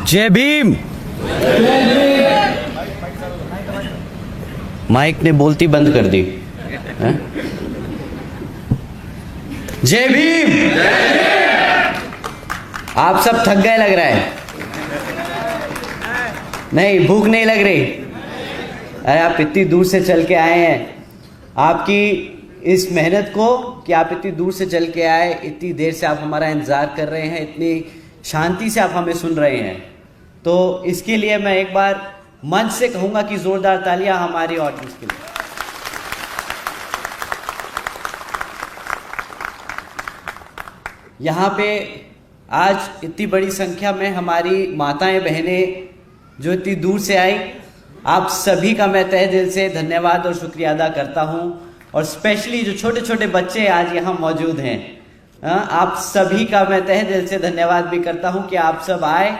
जय भीम। माइक ने बोलती बंद कर दी। हैं? जय भीम। आप सब थक गए लग रहा है। नहीं, भूख नहीं लग रही? अरे आप इतनी दूर से चल के आए हैं, आपकी इस मेहनत को कि आप इतनी दूर से चल के आए, इतनी देर से आप हमारा इंतज़ार कर रहे हैं, इतनी शांति से आप हमें सुन रहे हैं, तो इसके लिए मैं एक बार मंच से कहूँगा कि ज़ोरदार तालियां हमारी ऑडियंस के लिए। यहाँ पे आज इतनी बड़ी संख्या में हमारी माताएं बहनें जो इतनी दूर से आई, आप सभी का मैं तहे दिल से धन्यवाद और शुक्रिया अदा करता हूँ। और स्पेशली जो छोटे छोटे बच्चे आज यहाँ मौजूद हैं, आप सभी का मैं तहे दिल से धन्यवाद भी करता हूँ कि आप सब आए,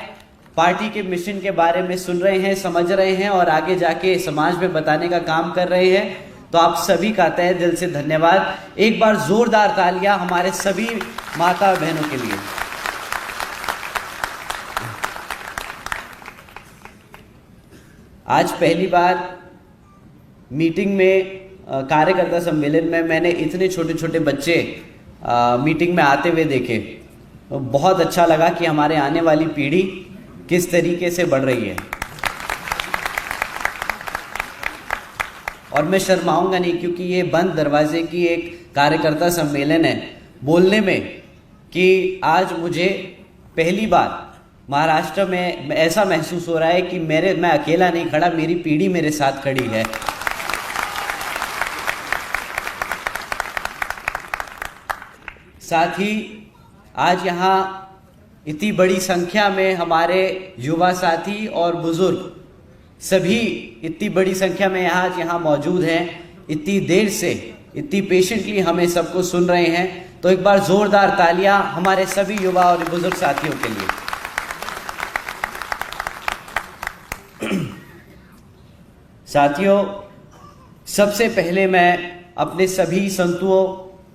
पार्टी के मिशन के बारे में सुन रहे हैं, समझ रहे हैं और आगे जाके समाज में बताने का काम कर रहे हैं। तो आप सभी का तहे दिल से धन्यवाद। एक बार जोरदार तालियां हमारे सभी माता बहनों के लिए। आज पहली बार मीटिंग में, कार्यकर्ता सम्मेलन में मैंने इतने छोटे छोटे बच्चे मीटिंग में आते हुए देखे। तो बहुत अच्छा लगा कि हमारे आने वाली पीढ़ी किस तरीके से बढ़ रही है। और मैं शर्माऊंगा नहीं, क्योंकि ये बंद दरवाजे की एक कार्यकर्ता सम्मेलन है, बोलने में कि आज मुझे पहली बार महाराष्ट्र में ऐसा महसूस हो रहा है कि मैं अकेला नहीं खड़ा, मेरी पीढ़ी मेरे साथ खड़ी है। साथ ही आज यहाँ इतनी बड़ी संख्या में हमारे युवा साथी और बुजुर्ग सभी इतनी बड़ी संख्या में यहाँ मौजूद हैं, इतनी देर से इतनी पेशेंटली हमें सबको सुन रहे हैं। तो एक बार जोरदार तालियां हमारे सभी युवा और बुजुर्ग साथियों के लिए। साथियों, सबसे पहले मैं अपने सभी संतों,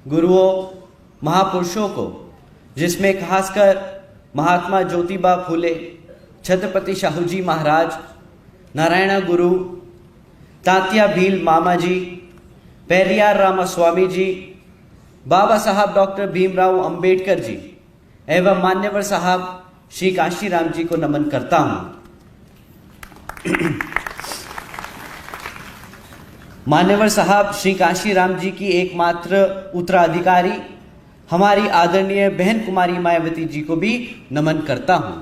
गुरुओं, महापुरुषों को, जिसमें खासकर महात्मा ज्योतिबा फूले, छत्रपति शाहू जी महाराज, नारायण गुरु, तात्या भील मामा जी, पेरियार रामास्वामी जी, बाबा साहब डॉक्टर भीमराव अंबेडकर जी एवं मान्यवर साहब श्री काशीराम जी को नमन करता हूं। मान्यवर साहब श्री काशीराम जी की एकमात्र उत्तराधिकारी हमारी आदरणीय बहन कुमारी मायावती जी को भी नमन करता हूं।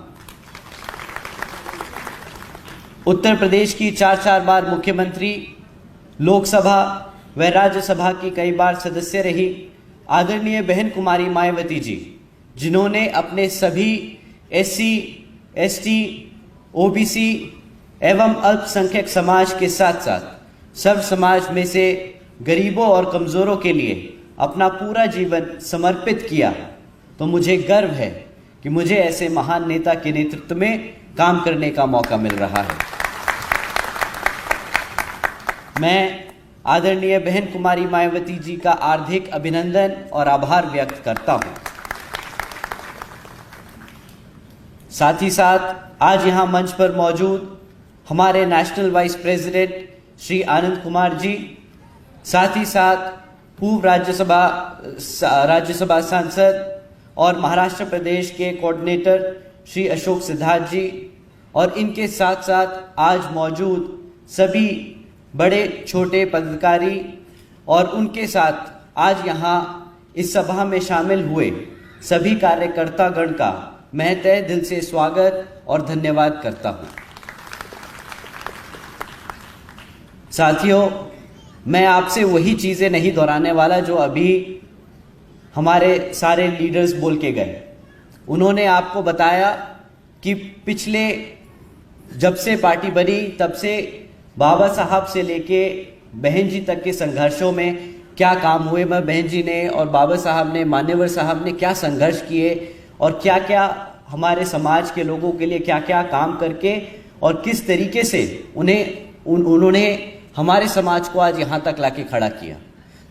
उत्तर प्रदेश की 4 बार मुख्यमंत्री, लोकसभा व राज्यसभा की कई बार सदस्य रही आदरणीय बहन कुमारी मायावती जी, जिन्होंने अपने सभी SC, ST, OBC एवं अल्पसंख्यक समाज के साथ साथ सब समाज में से गरीबों और कमज़ोरों के लिए अपना पूरा जीवन समर्पित किया। तो मुझे गर्व है कि मुझे ऐसे महान नेता के नेतृत्व में काम करने का मौका मिल रहा है। मैं आदरणीय बहन कुमारी मायावती जी का हार्दिक अभिनंदन और आभार व्यक्त करता हूं। साथ ही साथ आज यहां मंच पर मौजूद हमारे national vice president Shri Anand Kumar ji, साथ ही साथ पूर्व राज्यसभा सांसद और महाराष्ट्र प्रदेश के कोऑर्डिनेटर श्री अशोक सिद्धार्थ जी, और इनके साथ साथ आज मौजूद सभी बड़े छोटे पदाधिकारी और उनके साथ आज यहाँ इस सभा में शामिल हुए सभी कार्यकर्तागण का मैं तहे दिल से स्वागत और धन्यवाद करता हूँ। साथियों, मैं आपसे वही चीज़ें नहीं दोहराने वाला जो अभी हमारे सारे लीडर्स बोल के गए। उन्होंने आपको बताया कि पिछले जब से पार्टी बनी तब से बाबा साहब से लेके बहन जी तक के संघर्षों में क्या काम हुए, मैं बहन जी ने और बाबा साहब ने, मान्यवर साहब ने क्या संघर्ष किए और क्या क्या हमारे समाज के लोगों के लिए क्या क्या काम करके और किस तरीके से उन्होंने हमारे समाज को आज यहाँ तक लाके खड़ा किया,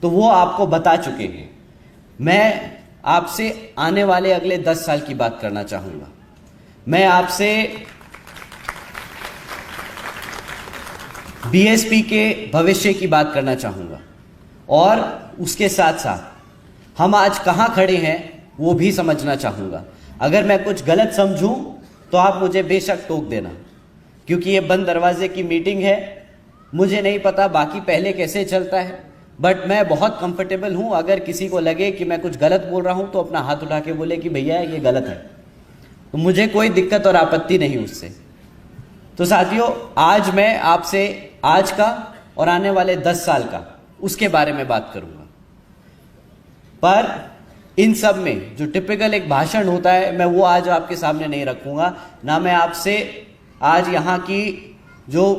तो वो आपको बता चुके हैं। मैं आपसे आने वाले अगले 10 साल की बात करना चाहूँगा। मैं आपसे बीएसपी के भविष्य की बात करना चाहूँगा और उसके साथ साथ हम आज कहाँ खड़े हैं वो भी समझना चाहूँगा। अगर मैं कुछ गलत समझूं तो आप मुझे बेशक टोक देना, क्योंकि ये बंद दरवाजे की मीटिंग है। मुझे नहीं पता बाकी पहले कैसे चलता है, बट मैं बहुत कंफर्टेबल हूँ। अगर किसी को लगे कि मैं कुछ गलत बोल रहा हूँ तो अपना हाथ उठा के बोले कि भैया ये गलत है, तो मुझे कोई दिक्कत और आपत्ति नहीं उससे। तो साथियों, आज मैं आपसे आज का और आने वाले 10 साल का उसके बारे में बात करूंगा। पर इन सब में जो टिपिकल एक भाषण होता है, मैं वो आज आपके सामने नहीं रखूंगा। ना मैं आपसे आज यहाँ की जो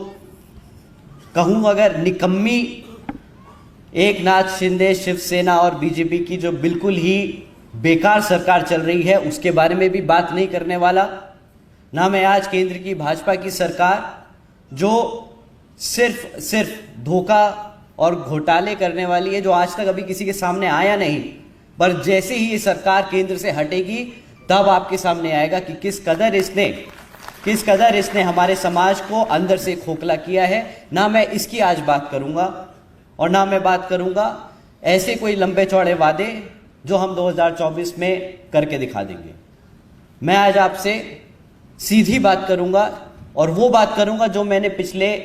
कहूँ अगर निकम्मी एकनाथ शिंदे, शिवसेना और बीजेपी की जो बिल्कुल ही बेकार सरकार चल रही है उसके बारे में भी बात नहीं करने वाला। ना मैं आज केंद्र की भाजपा की सरकार जो सिर्फ धोखा और घोटाले करने वाली है, जो आज तक अभी किसी के सामने आया नहीं, पर जैसे ही ये सरकार केंद्र से हटेगी तब आपके सामने आएगा कि किस कदर इसने हमारे समाज को अंदर से खोखला किया है। ना मैं इसकी आज बात करूंगा और ना मैं बात करूंगा ऐसे कोई लंबे चौड़े वादे जो हम 2024 में करके दिखा देंगे। मैं आज आपसे सीधी बात करूंगा और वो बात करूंगा जो मैंने पिछले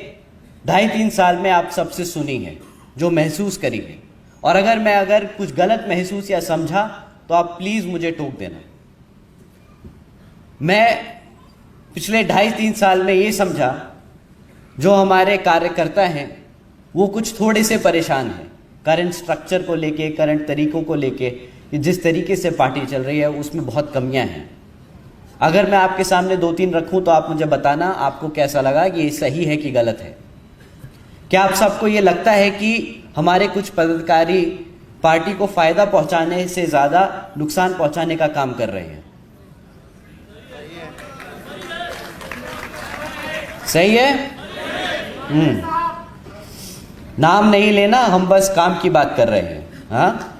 2.5-3 साल में आप सबसे सुनी है, जो महसूस करी है। और अगर कुछ गलत महसूस या समझा तो आप प्लीज मुझे टोक देना। मैं पिछले 2.5-3 साल में ये समझा जो हमारे कार्यकर्ता हैं वो कुछ थोड़े से परेशान हैं करंट स्ट्रक्चर को लेके, करंट तरीकों को लेके, कि जिस तरीके से पार्टी चल रही है उसमें बहुत कमियां हैं। अगर मैं आपके सामने 2-3 रखूं तो आप मुझे बताना आपको कैसा लगा, कि ये सही है कि गलत है। क्या आप सबको ये लगता है कि हमारे कुछ पदाधिकारी पार्टी को फायदा पहुंचाने से ज्यादा नुकसान पहुंचाने का काम कर रहे हैं? सही है? नाम नहीं लेना, हम बस काम की बात कर रहे हैं। हाँ,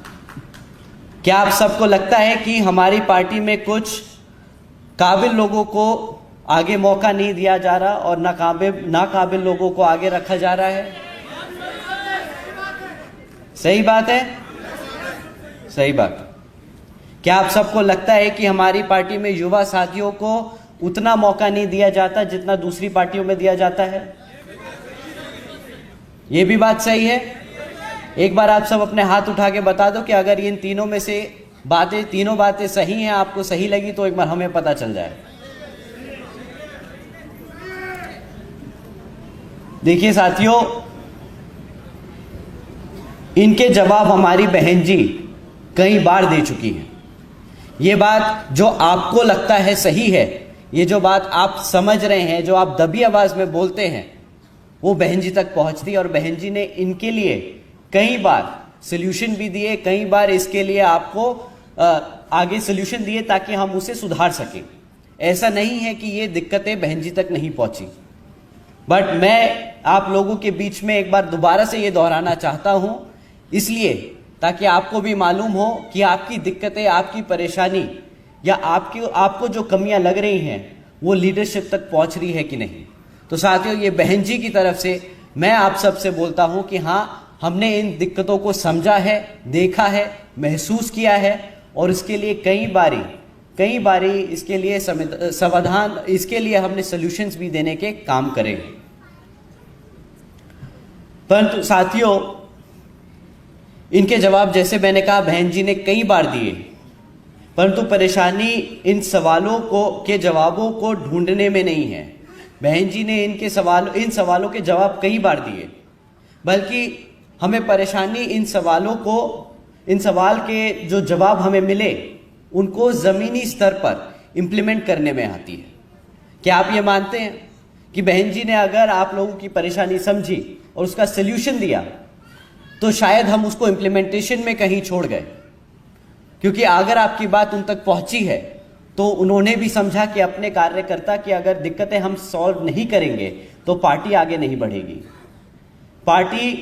क्या आप सबको लगता है कि हमारी पार्टी में कुछ काबिल लोगों को आगे मौका नहीं दिया जा रहा और नाकाबिल लोगों को आगे रखा जा रहा है? सही बात है? सही बात। क्या आप सबको लगता है कि हमारी पार्टी में युवा साथियों को उतना मौका नहीं दिया जाता जितना दूसरी पार्टियों में दिया जाता है? ये भी बात सही है? एक बार आप सब अपने हाथ उठा के बता दो कि अगर इन तीनों में से तीनों बातें सही हैं, आपको सही लगी तो एक बार हमें पता चल जाए। देखिए साथियों, इनके जवाब हमारी बहन जी कई बार दे चुकी हैं। ये बात जो आपको लगता है सही है, ये जो बात आप समझ रहे हैं, जो आप दबी आवाज में बोलते हैं, वो बहन जी तक पहुंचती, और बहन जी ने इनके लिए कई बार सोल्यूशन भी दिए, कई बार इसके लिए आपको आगे सोल्यूशन दिए ताकि हम उसे सुधार सकें। ऐसा नहीं है कि ये दिक्कतें बहन जी तक नहीं पहुंची, बट मैं आप लोगों के बीच में एक बार दोबारा से ये दोहराना चाहता हूं, इसलिए ताकि आपको भी मालूम हो कि आपकी दिक्कतें, आपकी परेशानी या आपको जो कमियां लग रही हैं वो लीडरशिप तक पहुंच रही है कि नहीं। तो साथियों, ये बहन जी की तरफ से मैं आप सबसे बोलता हूं कि हाँ, हमने इन दिक्कतों को समझा है, देखा है, महसूस किया है, और इसके लिए कई बारी इसके लिए समाधान, इसके लिए हमने सॉल्यूशंस भी देने के काम करे। परंतु साथियों, इनके जवाब जैसे मैंने कहा बहन जी ने कई बार दिए, परंतु परेशानी इन सवालों के जवाबों को ढूंढने में नहीं है। बहन जी ने इन सवालों के जवाब कई बार दिए, बल्कि हमें परेशानी इन सवाल के जो जवाब हमें मिले उनको जमीनी स्तर पर इंप्लीमेंट करने में आती है। क्या आप ये मानते हैं कि बहन जी ने अगर आप लोगों की परेशानी समझी और उसका सल्यूशन दिया तो शायद हम उसको इंप्लीमेंटेशन में कहीं छोड़ गए? क्योंकि अगर आपकी बात उन तक पहुंची है तो उन्होंने भी समझा कि अपने कार्यकर्ता की अगर दिक्कतें हम सॉल्व नहीं करेंगे तो पार्टी आगे नहीं बढ़ेगी। पार्टी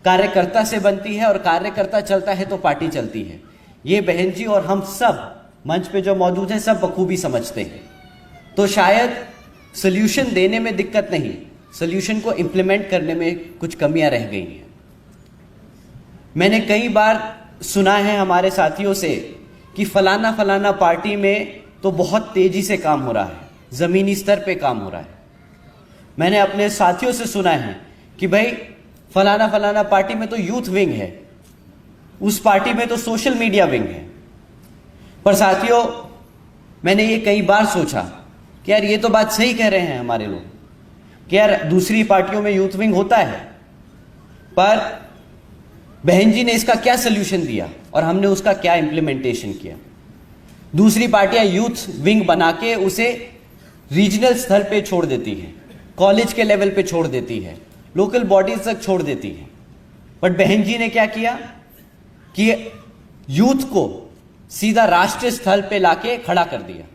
कार्यकर्ता से बनती है और कार्यकर्ता चलता है तो पार्टी चलती है। ये बहन जी और हम सब मंच पे जो मौजूद हैं सब बखूबी समझते हैं। तो शायद सॉल्यूशन देने में दिक्कत नहीं, सोल्यूशन को इम्प्लीमेंट करने में कुछ कमियां रह गई हैं। मैंने कई बार सुना है हमारे साथियों से कि फलाना फलाना पार्टी में तो बहुत तेजी से काम हो रहा है, ज़मीनी स्तर पे काम हो रहा है। मैंने अपने साथियों से सुना है कि भाई फलाना फलाना पार्टी में तो यूथ विंग है, उस पार्टी में तो सोशल मीडिया विंग है। पर साथियों, मैंने ये कई बार सोचा कि यार ये तो बात सही कह रहे हैं हमारे लोग कि यार दूसरी पार्टियों में यूथ विंग होता है, पर बहन जी ने इसका क्या सोल्यूशन दिया और हमने उसका क्या इंप्लीमेंटेशन किया। दूसरी पार्टियां यूथ विंग बना के उसे रीजनल स्तर पे छोड़ देती है, कॉलेज के लेवल पे छोड़ देती है, लोकल बॉडीज तक छोड़ देती है। बट बहन जी ने क्या किया कि यूथ को सीधा राष्ट्रीय स्तर पे लाके खड़ा कर दिया।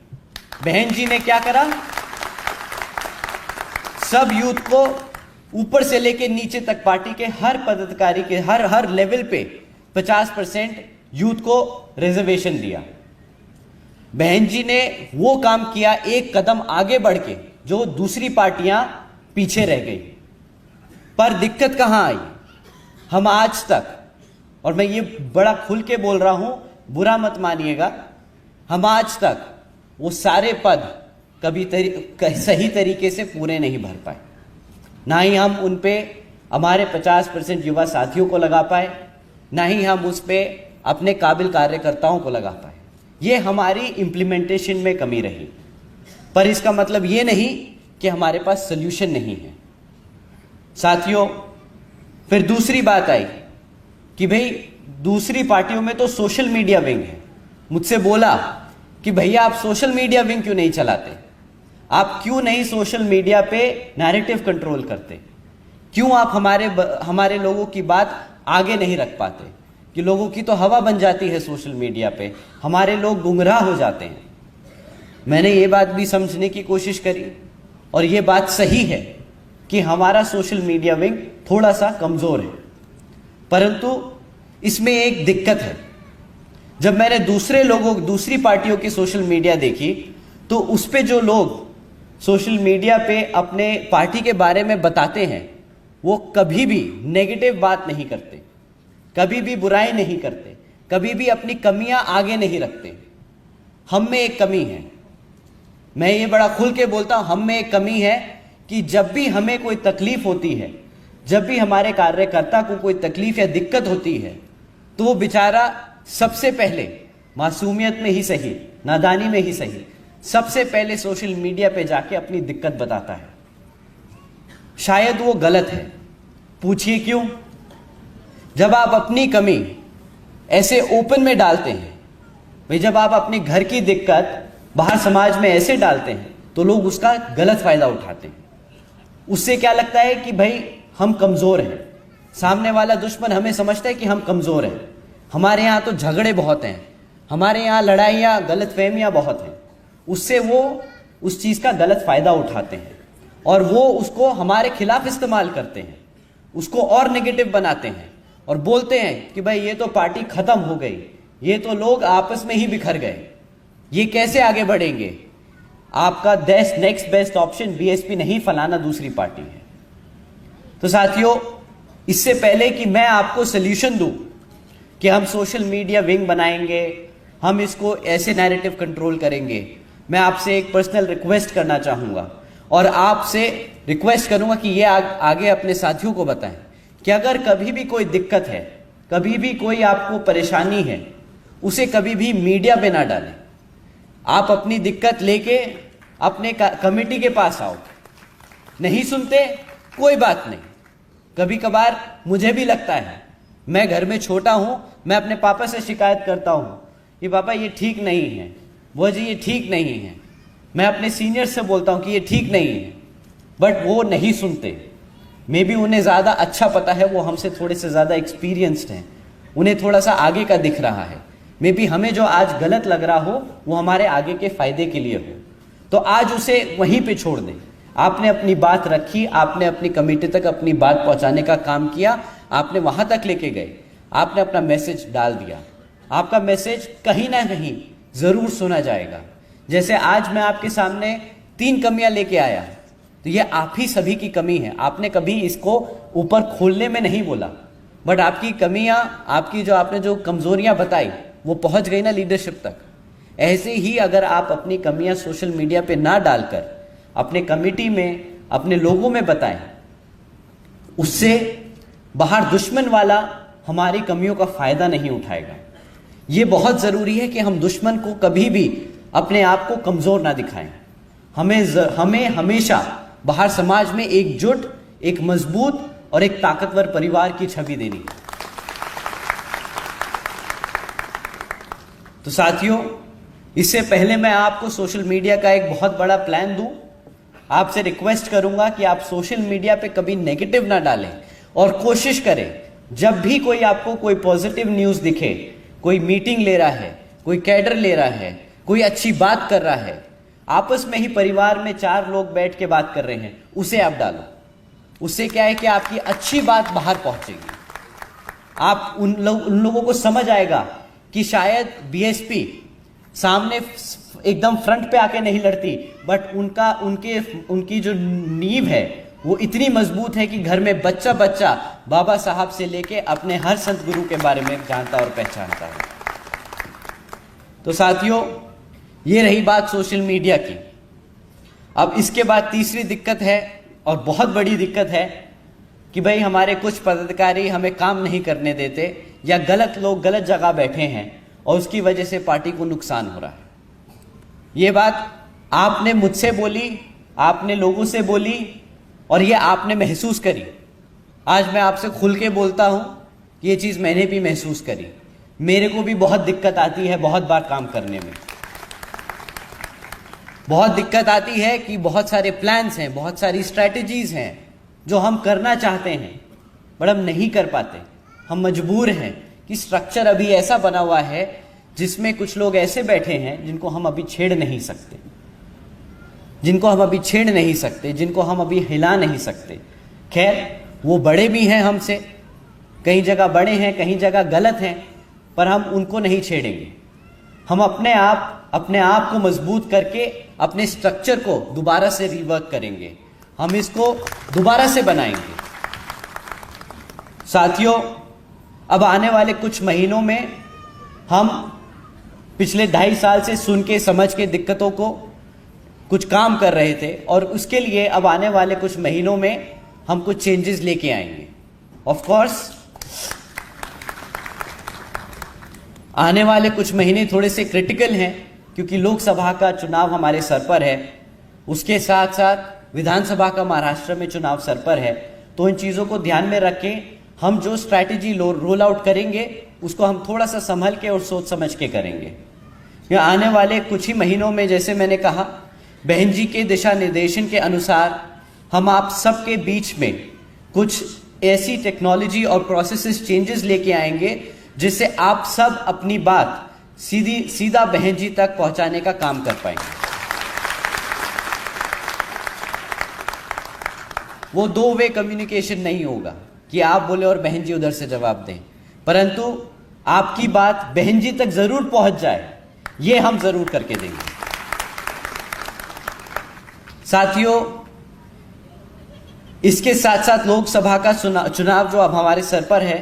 बहन जी ने क्या करा, सब यूथ को ऊपर से लेके नीचे तक पार्टी के हर पदाधिकारी के हर लेवल पे 50% यूथ को रिजर्वेशन दिया। बहन जी ने वो काम किया एक कदम आगे बढ़ के जो दूसरी पार्टियां पीछे रह गई। पर दिक्कत कहां आई, हम आज तक, और मैं ये बड़ा खुल के बोल रहा हूं, बुरा मत मानिएगा, हम आज तक वो सारे पद कभी सही तरीके से पूरे नहीं भर पाए। ना ही हम उन पे हमारे 50% युवा साथियों को लगा पाए, ना ही हम उस पे अपने काबिल कार्यकर्ताओं को लगा पाए। ये हमारी इम्प्लीमेंटेशन में कमी रही। पर इसका मतलब ये नहीं कि हमारे पास सोल्यूशन नहीं है। साथियों, फिर दूसरी बात आई कि भाई दूसरी पार्टियों में तो सोशल मीडिया विंग है। मुझसे बोला कि भैया आप सोशल मीडिया विंग क्यों नहीं चलाते, आप क्यों नहीं सोशल मीडिया पे नैरेटिव कंट्रोल करते, क्यों आप हमारे लोगों की बात आगे नहीं रख पाते, कि लोगों की तो हवा बन जाती है सोशल मीडिया पे, हमारे लोग गुमराह हो जाते हैं। मैंने ये बात भी समझने की कोशिश करी और ये बात सही है कि हमारा सोशल मीडिया विंग थोड़ा सा कमज़ोर है। परंतु इसमें एक दिक्कत है, जब मैंने दूसरी पार्टियों की सोशल मीडिया देखी तो उस पे जो लोग सोशल मीडिया पे अपने पार्टी के बारे में बताते हैं वो कभी भी नेगेटिव बात नहीं करते, कभी भी बुराई नहीं करते, कभी भी अपनी कमियां आगे नहीं रखते। हम में एक कमी है, मैं ये बड़ा खुल के बोलता हूं, हम में एक कमी है कि जब भी हमें कोई तकलीफ होती है, जब भी हमारे कार्यकर्ता को कोई तकलीफ या दिक्कत होती है, तो वो बेचारा सबसे पहले मासूमियत में ही सही, नादानी में ही सही, सबसे पहले सोशल मीडिया पे जाके अपनी दिक्कत बताता है। शायद वो गलत है, पूछिए क्यों। जब आप अपनी कमी ऐसे ओपन में डालते हैं, भाई जब आप अपने घर की दिक्कत बाहर समाज में ऐसे डालते हैं तो लोग उसका गलत फायदा उठाते हैं। उससे क्या लगता है कि भाई हम कमजोर हैं, सामने वाला दुश्मन हमें समझता है कि हम कमजोर हैं, हमारे यहाँ तो झगड़े बहुत हैं, हमारे यहाँ लड़ाइयाँ गलतफहमियाँ बहुत हैं। उससे वो उस चीज़ का गलत फायदा उठाते हैं और वो उसको हमारे खिलाफ इस्तेमाल करते हैं, उसको और नेगेटिव बनाते हैं और बोलते हैं कि भाई ये तो पार्टी खत्म हो गई, ये तो लोग आपस में ही बिखर गए, ये कैसे आगे बढ़ेंगे, आपका नेक्स्ट बेस्ट ऑप्शन बीएसपी नहीं फलाना दूसरी पार्टी है। तो साथियों, इससे पहले कि मैं आपको सोल्यूशन दूं कि हम सोशल मीडिया विंग बनाएंगे, हम इसको ऐसे नैरेटिव कंट्रोल करेंगे, मैं आपसे एक पर्सनल रिक्वेस्ट करना चाहूँगा और आपसे रिक्वेस्ट करूँगा कि ये आगे अपने साथियों को बताएं कि अगर कभी भी कोई दिक्कत है, कभी भी कोई आपको परेशानी है, उसे कभी भी मीडिया पे ना डालें। आप अपनी दिक्कत लेके अपने कमेटी के पास आओ, नहीं सुनते कोई बात नहीं। कभी कभार मुझे भी लगता है, मैं घर में छोटा हूँ, मैं अपने पापा से शिकायत करता हूँ कि पापा ये ठीक नहीं है, वो जी ये ठीक नहीं है। मैं अपने सीनियर से बोलता हूँ कि ये ठीक नहीं है, बट वो नहीं सुनते। मे बी उन्हें ज़्यादा अच्छा पता है, वो हमसे थोड़े से ज़्यादा एक्सपीरियंस्ड हैं, उन्हें थोड़ा सा आगे का दिख रहा है। मे बी हमें जो आज गलत लग रहा हो वो हमारे आगे के फायदे के लिए हो, तो आज उसे वहीं पे छोड़ दें। आपने अपनी बात रखी, आपने अपनी कमेटी तक अपनी बात पहुंचाने का काम किया, आपने वहां तक लेके गए, आपने अपना मैसेज डाल दिया, आपका मैसेज कहीं ना कहीं जरूर सुना जाएगा। जैसे आज मैं आपके सामने 3 कमियां लेके आया, तो ये आप ही सभी की कमी है। आपने कभी इसको ऊपर खोलने में नहीं बोला, बट आपकी कमियां, आपकी जो आपने जो कमजोरियां बताई वो पहुंच गई ना लीडरशिप तक। ऐसे ही अगर आप अपनी कमियां सोशल मीडिया पे ना डालकर अपने कमेटी में, अपने लोगों में बताएं, उससे बाहर दुश्मन वाला हमारी कमियों का फायदा नहीं उठाएगा। ये बहुत जरूरी है कि हम दुश्मन को कभी भी अपने आप को कमजोर ना दिखाएं। हमें हमेशा बाहर समाज में एकजुट, एक मजबूत और एक ताकतवर परिवार की छवि देनी। तो साथियों, इससे पहले मैं आपको सोशल मीडिया का एक बहुत बड़ा प्लान दूं, आपसे रिक्वेस्ट करूंगा कि आप सोशल मीडिया पे कभी नेगेटिव ना डालें और कोशिश करें जब भी कोई आपको कोई पॉजिटिव न्यूज दिखे, कोई मीटिंग ले रहा है, कोई कैडर ले रहा है, कोई अच्छी बात कर रहा है, आपस में ही परिवार में 4 लोग बैठ के बात कर रहे हैं, उसे आप डालो। उससे क्या है कि आपकी अच्छी बात बाहर पहुंचेगी। आप उन लोगों को समझ आएगा कि शायद बीएसपी सामने एकदम फ्रंट पे आके नहीं लड़ती, बट उनकी जो नींव है वो इतनी मजबूत है कि घर में बच्चा बच्चा बाबा साहब से लेके अपने हर संत गुरु के बारे में जानता और पहचानता है। तो साथियों, ये रही बात सोशल मीडिया की। अब इसके बाद तीसरी दिक्कत है, और बहुत बड़ी दिक्कत है, कि भाई हमारे कुछ पदाधिकारी हमें काम नहीं करने देते, या गलत लोग गलत जगह बैठे हैं और उसकी वजह से पार्टी को नुकसान हो रहा है। ये बात आपने मुझसे बोली, आपने लोगों से बोली, और ये आपने महसूस करी। आज मैं आपसे खुल के बोलता हूं, ये चीज मैंने भी महसूस करी। मेरे को भी बहुत दिक्कत आती है बहुत बार काम करने में। बहुत दिक्कत आती है कि बहुत सारे प्लान्स हैं, बहुत सारी स्ट्रैटेजीज हैं जो हम करना चाहते हैं, बट हम नहीं कर पाते। हम मजबूर हैं कि स्ट्रक्चर अभी ऐसा बना हुआ है जिसमें कुछ लोग ऐसे बैठे हैं जिनको हम अभी छेड़ नहीं सकते, जिनको हम अभी हिला नहीं सकते। खैर, वो बड़े भी हैं हमसे, कहीं जगह बड़े हैं, कहीं जगह गलत हैं, पर हम उनको नहीं छेड़ेंगे। हम अपने आप को मजबूत करके अपने स्ट्रक्चर को दोबारा से रिवर्क करेंगे, हम इसको दोबारा से बनाएंगे। साथियों, अब आने वाले कुछ महीनों में हम पिछले 2.5 साल से सुन के समझ के दिक्कतों को कुछ काम कर रहे थे, और उसके लिए अब आने वाले कुछ महीनों में हम कुछ चेंजेस लेके आएंगे। ऑफ कोर्स आने वाले कुछ महीने थोड़े से क्रिटिकल हैं, क्योंकि लोकसभा का चुनाव हमारे सर पर है, उसके साथ साथ विधानसभा का महाराष्ट्र में चुनाव सर पर है। तो इन चीज़ों को ध्यान में रखें, हम जो स्ट्रैटेजी रोल आउट करेंगे उसको हम थोड़ा सा संभल के और सोच समझ के करेंगे। आने वाले कुछ ही महीनों में, जैसे मैंने कहा, बहन जी के दिशा निर्देशन के अनुसार हम आप सबके बीच में कुछ ऐसी टेक्नोलॉजी और प्रोसेसेस चेंजेस लेके आएंगे जिससे आप सब अपनी बात सीधा बहन जी तक पहुंचाने का काम कर पाएंगे। वो 2 वे कम्युनिकेशन नहीं होगा कि आप बोले और बहन जी उधर से जवाब दें, परंतु आपकी बात बहन जी तक जरूर पहुंच जाए, ये हम जरूर करके देंगे। साथियों, इसके साथ साथ लोकसभा का चुनाव जो अब हमारे सर पर है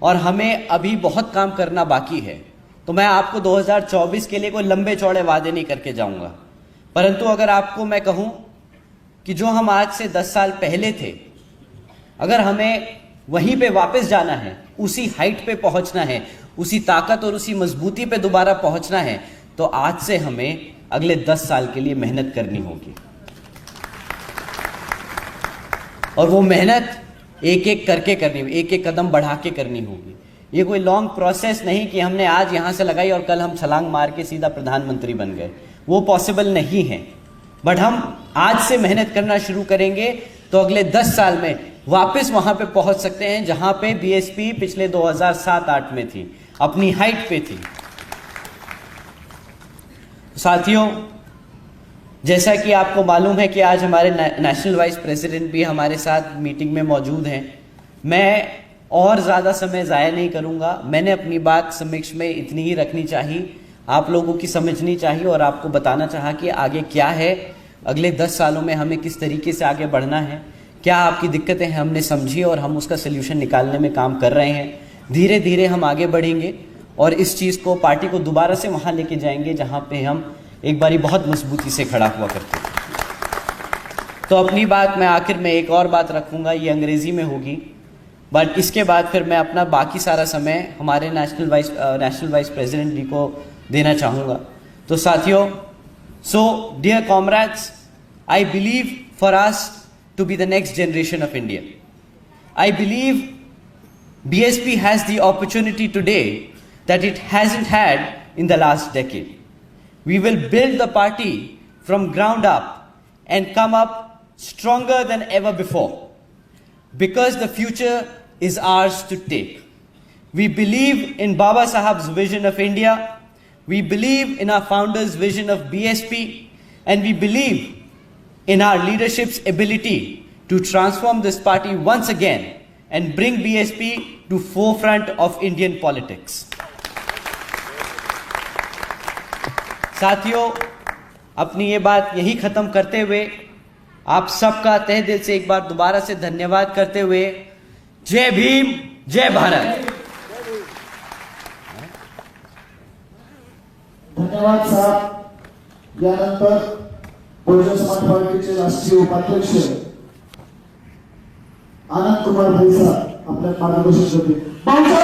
और हमें अभी बहुत काम करना बाकी है, तो मैं आपको 2024 के लिए कोई लंबे चौड़े वादे नहीं करके जाऊंगा, परंतु अगर आपको मैं कहूं कि जो हम आज से 10 साल पहले थे, अगर हमें वहीं पे वापस जाना है, उसी हाइट पे पहुंचना है, उसी ताकत और उसी मजबूती पे दोबारा पहुंचना है, तो आज से हमें अगले 10 साल के लिए मेहनत करनी होगी। और वो मेहनत एक एक करके करनी होगी, एक एक कदम बढ़ा के करनी होगी। ये कोई लॉन्ग प्रोसेस नहीं कि हमने आज यहां से लगाई और कल हम छलांग मार के सीधा प्रधानमंत्री बन गए, वो पॉसिबल नहीं है। बट हम आज से मेहनत करना शुरू करेंगे तो अगले 10 साल में वापस वहां पे पहुंच सकते हैं जहां पे बीएसपी पिछले 2007-8 में थी, अपनी हाइट पे थी। साथियों, जैसा कि आपको मालूम है कि आज हमारे नेशनल वाइस प्रेसिडेंट भी हमारे साथ मीटिंग में मौजूद हैं। मैं और ज़्यादा समय ज़ाया नहीं करूंगा, मैंने अपनी बात समक्ष में इतनी ही रखनी चाहिए, आप लोगों की समझनी चाहिए और आपको बताना चाहा कि आगे क्या है अगले 10 सालों में हमें किस तरीके से आगे बढ़ना है, क्या आपकी दिक्कतें हैं हमने समझी और हम उसका सल्यूशन निकालने में काम कर रहे हैं। धीरे धीरे हम आगे बढ़ेंगे और इस चीज़ को, पार्टी को दोबारा से वहाँ लेके जाएंगे जहाँ पे हम एक बारी बहुत मजबूती से खड़ा हुआ करते थे। तो अपनी बात मैं आखिर में एक और बात रखूँगा, ये अंग्रेज़ी में होगी, बट इसके बाद फिर मैं अपना बाकी सारा समय हमारे नेशनल वाइस प्रेसिडेंट जी को देना चाहूँगा। तो साथियों, so dear comrades, I believe for us to be the next generation of India, I believe BSP has the opportunity today that it hasn't had in the last decade. We will build the party from ground up and come up stronger than ever before, because the future is ours to take. We believe in Baba Saheb's vision of India, we believe in our founder's vision of BSP, and we believe in our leadership's ability to transform this party once again and bring BSP to forefront of Indian politics. साथियों, अपनी ये बात यही खत्म करते हुए आप सबका तहे दिल से एक बार दोबारा से धन्यवाद करते हुए, जय भीम, जय भारत। धन्यवाद साहब। यानंतर बहुजन समाज पार्टीचे राष्ट्रीय उपाध्यक्ष आनंद कुमार भाई साहब आपल्या मार्गदर्शन करतील।